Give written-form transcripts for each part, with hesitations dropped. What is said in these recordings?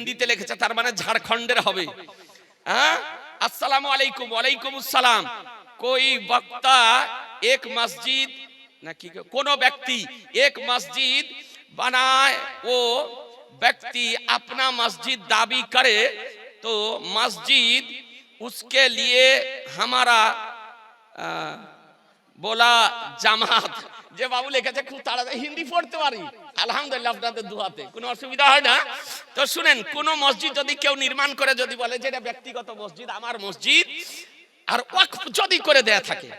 হিন্দিতে লিখেছে, তার মানে ঝাড়খণ্ডের হবে। হ্যাঁ, अस्सलाम वालेकुम, वालेकुम अस्सलाम। कोई वक्ता एक मस्जिद ना कि कोनो व्यक्ति एक मस्जिद बनाए, वो व्यक्ति अपना मस्जिद दावी करे तो मस्जिद उसके लिए हमारा बोला জামাত। যে বাবু লিখেছে খুব তাড়াতাড়ি হিন্দি পড়তে পারি, আলহামদুলিল্লাহ আপনাদের দুয়াতে কোনো অসুবিধা হয় না। তো শুনেন, কোন মসজিদ যদি কেউ নির্মাণ করে, যদি বলে যে এটা ব্যক্তিগত মসজিদ, আমার মসজিদ, আর ওয়াকফ যদি করে দেয়া থাকে,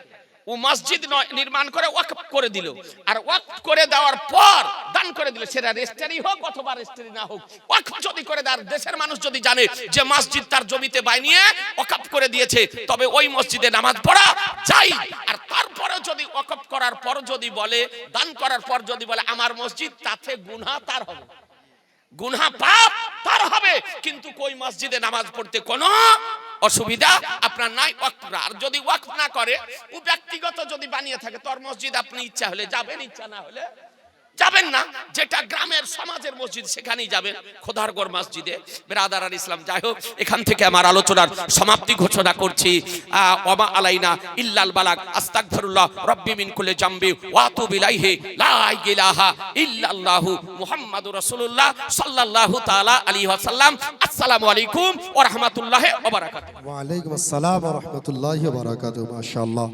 ও মসজিদ নির্মাণ করে ওয়াকফ করে দিল, আর ওয়াকফ করে দেওয়ার পর দান করে দিল, সেটা রেজিস্ট্রি হোক অথবা রেজিস্ট্রি না হোক, ওয়াকফ যদি করে দেয়, দেশের মানুষ যদি জানে যে মসজিদ তার জমিতে বানিয়ে ওয়াকফ করে দিয়েছে, তবে ওই মসজিদে নামাজ পড়া যায়। আর তারপরে যদি ওয়াকফ করার পর যদি বলে, দান করার পর যদি বলে আমার মসজিদ, তাতে গুনাহ তার হবে, গুনাহ পাপ তার হবে, কিন্তু কোই মসজিদে নামাজ পড়তে কোনো অসুবিধা আপনার নাই। ওয়াকফ, আর যদি ওয়াকফ না করে, ও ব্যক্তিগত যদি বানিয়ে থাকে, তোর মসজিদ আপনি ইচ্ছা হলে যাবেন, ইচ্ছা না হলে যাবেন না। যেটা গ্রামের সমাজের মসজিদ সেখানেই যাবেন, খোদার ঘর মসজিদে। বেরাদার আল ইসলাম, যাই হোক, এখান থেকে আমার আলোচনার সমাপ্তি ঘোষণা করছি। ওমা আলাইনা ইল্লাল বালাগ, আস্তাগফিরুল্লাহ রাব্বি মিন কুল্লি জামবি ওয়া আতুবু ইলাইহি, লা ইলাহা ইল্লাল্লাহু মুহাম্মাদুর রাসূলুল্লাহ সাল্লাল্লাহু তাআলা আলাইহি ওয়াসাল্লাম। আসসালামু আলাইকুম ওয়া রাহমাতুল্লাহি ওয়া বারাকাতুহু। ওয়া আলাইকুম আসসালাম ওয়া রাহমাতুল্লাহি ওয়া বারাকাতুহু। মাশাআল্লাহ।